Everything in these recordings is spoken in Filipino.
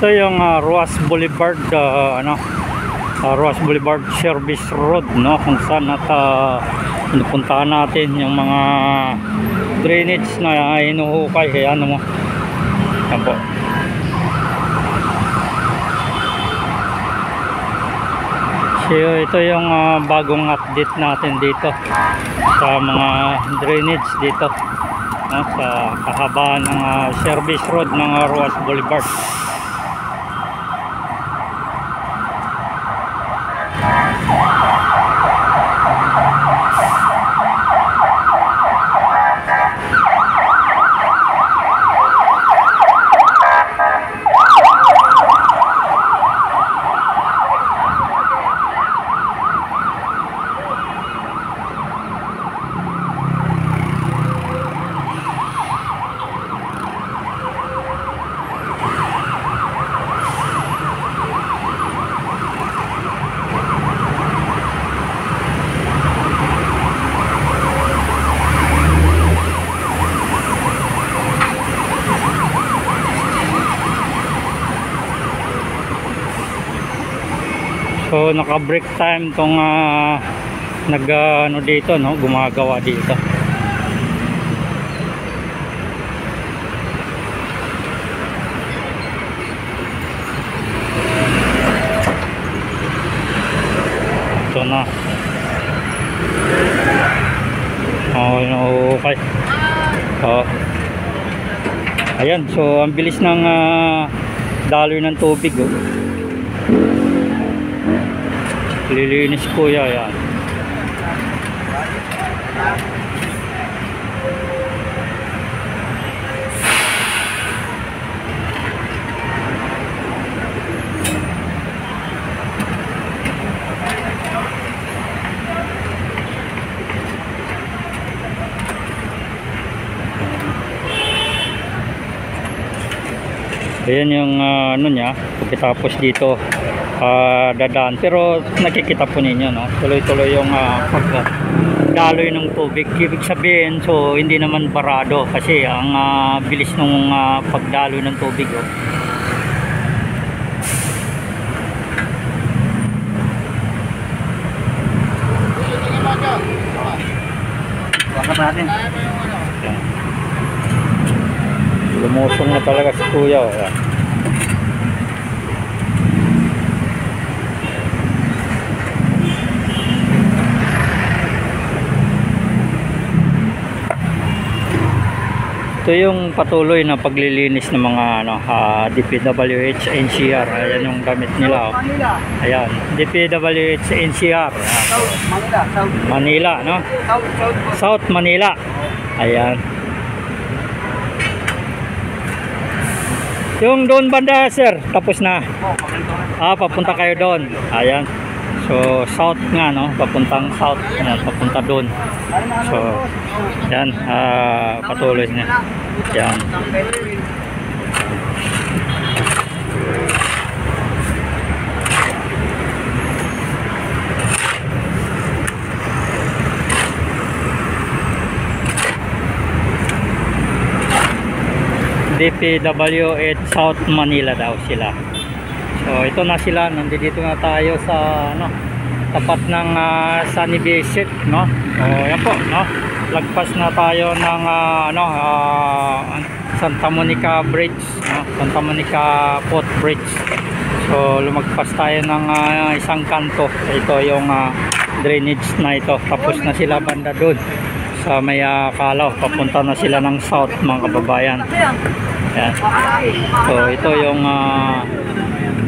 Ito yung Ruas Boulevard, Ruas Boulevard Service Road, no, kung saan pinupuntahan natin yung mga drainage na hinuhukay. Ayan mo. Ayan po. So, ito yung bagong update natin dito sa mga drainage dito, no, sa kahabaan ng service road ng Ruas Boulevard. So naka-break time tong dito, no, gumagawa dito. Ito na. Okay. Ayan, so ang bilis ng daloy ng tubig, oh. Lilinis kuya yan. Ayan yung ano niya, pagkatapos dito dadaan, pero nakikita po ninyo, no, tuloy-tuloy yung pagdaloy ng tubig. Ibig sabihin, so hindi naman barado kasi ang bilis ng pagdaloy ng tubig, oh. Bakit natin? Lumusong na talaga si kuya, oh. Ito yung patuloy na paglilinis ng mga DPWH, NCR. Ayan yung gamit nila, oh. Ayan, DPWH, NCR. Manila, no? South Manila. Ayan. Yung doon banda, sir, tapos na. Papunta kayo doon. Ayan. So south nga, no, papuntang south, papunta doon. So yan, patuloy na yan. DPWH South Manila daw sila. So ito na sila, nandito na tayo sa tapat ng Sunny Visit, no. So yan po, no, lagpas na tayo ng Santa Monica Bridge, no? Santa Monica Footbridge. So lumagpas tayo ng isang kanto. Ito yung drainage na ito. Tapos na sila banda doon sa may Kalaw, papunta na sila ng south, mga kababayan. Yan. So ito yung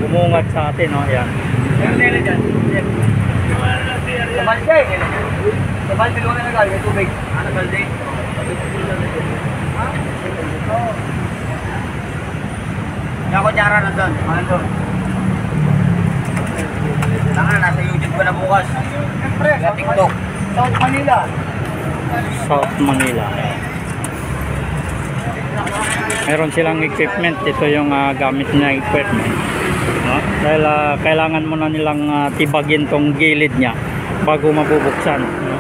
bumungat sa atin, no? Yan. Sa balde ko na nagaling yung tubig. Ano balde? Yung kutsara na doon. Ano doon? Nasa YouTube ko na bukas. Sa TikTok. South Manila. South Manila. Meron silang equipment. Ito yung gamit na equipment, no? Dahil kailangan muna nilang tibagin tong gilid niya bago mabubuksan, no?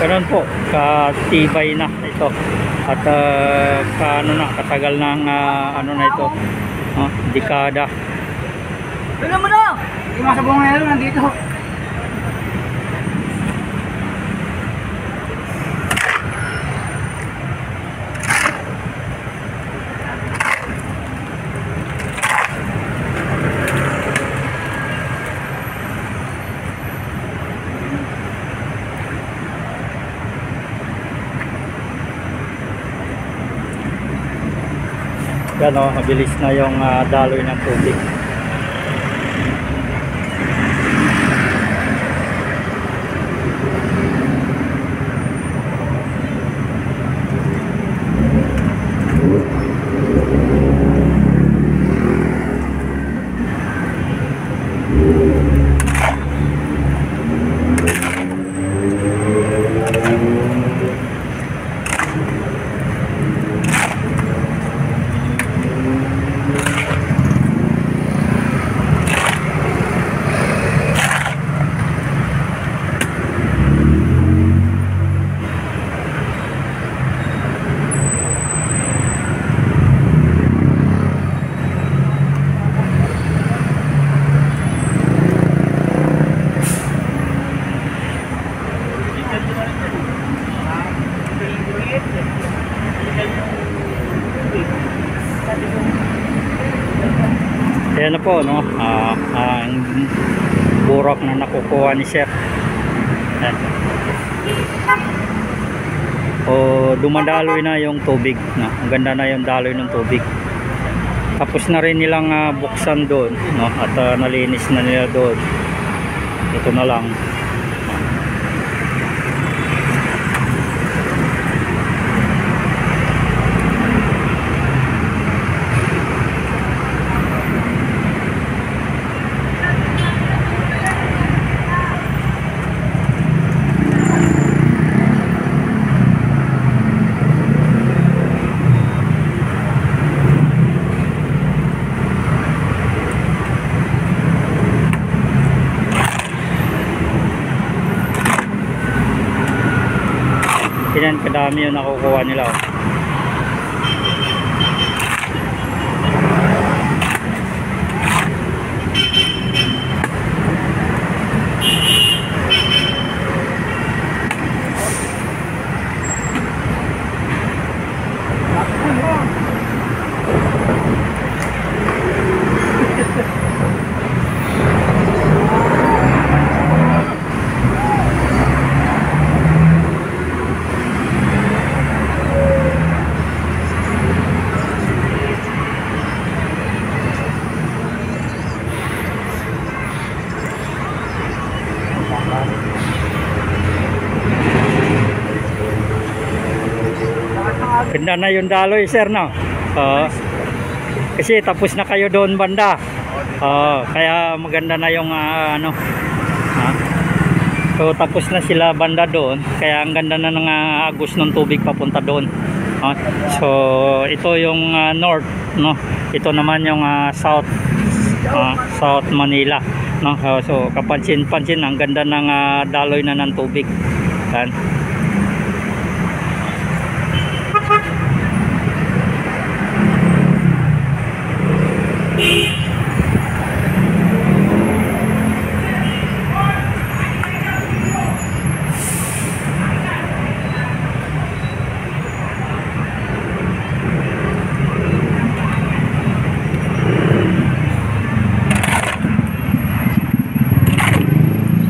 Ganun po, katibay na ito. At katagal ng na ito, dekada. Tignan mo na! Yung mga sabongero nandito. Yan o, mabilis na yung daloy ng tubig. Ayan na po, no? Ang burak na nakukuha ni Sir. Ayan. O, dumadaloy na yung tubig, no? Ang ganda na yung daloy ng tubig. Tapos na rin nilang buksan doon, no? At nalinis na nila doon. Ito na lang. Yan, kadami yung nakukuha nila. Ganda na yung daloy, Sir, no? Kasi tapos na kayo doon banda. Kaya maganda na yung ano. So tapos na sila banda doon, kaya ang ganda na ng agos ng tubig papunta doon. So ito yung north, no? Ito naman yung south, South Manila, no? So kapansin-pansin ang ganda ng daloy na ng tubig. Yan.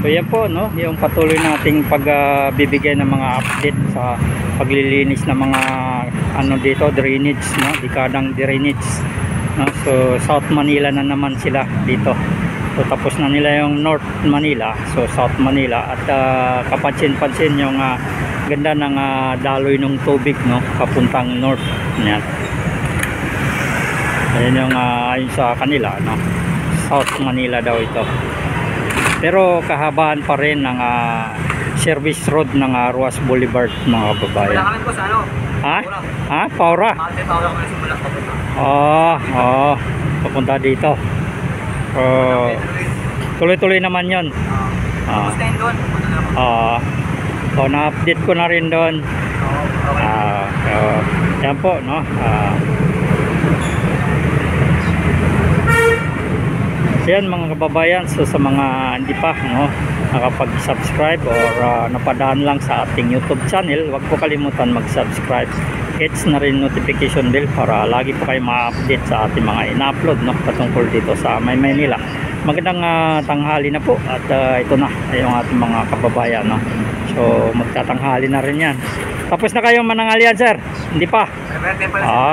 So yan po, no, yung patuloy nating pagbibigay ng mga update sa paglilinis ng mga ano dito, drainage, no, dekadang drainage, no. So South Manila na naman sila dito. So tapos na nila yung North Manila, so South Manila, at kapansin-pansin yung ganda ng daloy ng tubig, no, papuntang north. Yan. Ayan yung ayon sa kanila, no, South Manila daw ito. Pero kahabaan pa rin ng service road ng Ruas Boulevard, mga babayan. Wala kami po sa ano? Ha? Paura? Paura kami simula papunta. Papunta dito. Tuloy-tuloy naman yun. Tapos na yun doon. Na-update ko na rin doon. Okay. Yan po, no? Yan mga kababayan, so sa mga hindi pa no, nakapag-subscribe or napadaan lang sa ating YouTube channel, huwag po kalimutan mag-subscribe. Hits na rin notification bell para lagi po kayo ma-update sa ating mga ina-upload no, patungkol dito sa Maynila. Magandang tanghali na po at ito na yung ating mga kababayan no. So magtatanghali na rin yan. Tapos na kayong mananghalian sir? Hindi pa?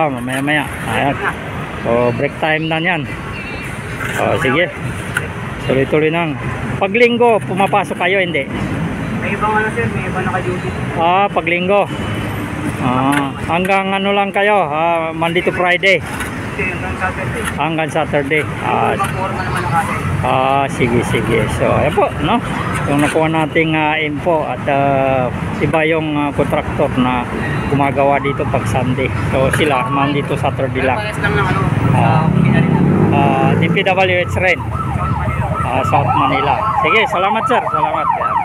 Mamaya-maya. Ayan. So break time na yan. Sige. Tuloy-tuloy nang. Pag linggo, pumapasok kayo, hindi? May ibang ano sir, may ibang naka-duty. Pag linggo. Hanggang ano lang kayo, Monday to Friday. Hanggang Saturday. Hanggang Saturday. Ibang forma naman nakasir. Sige. So, ayan po, no? Yung nakuha nating info at iba yung contractor na gumagawa dito pag Sunday. So, sila, Monday to Saturday lang. Pares lang ng ano, sa Pina rin. DPWH rin. South Manila. Sige, salamat sir. Salamat. Yan.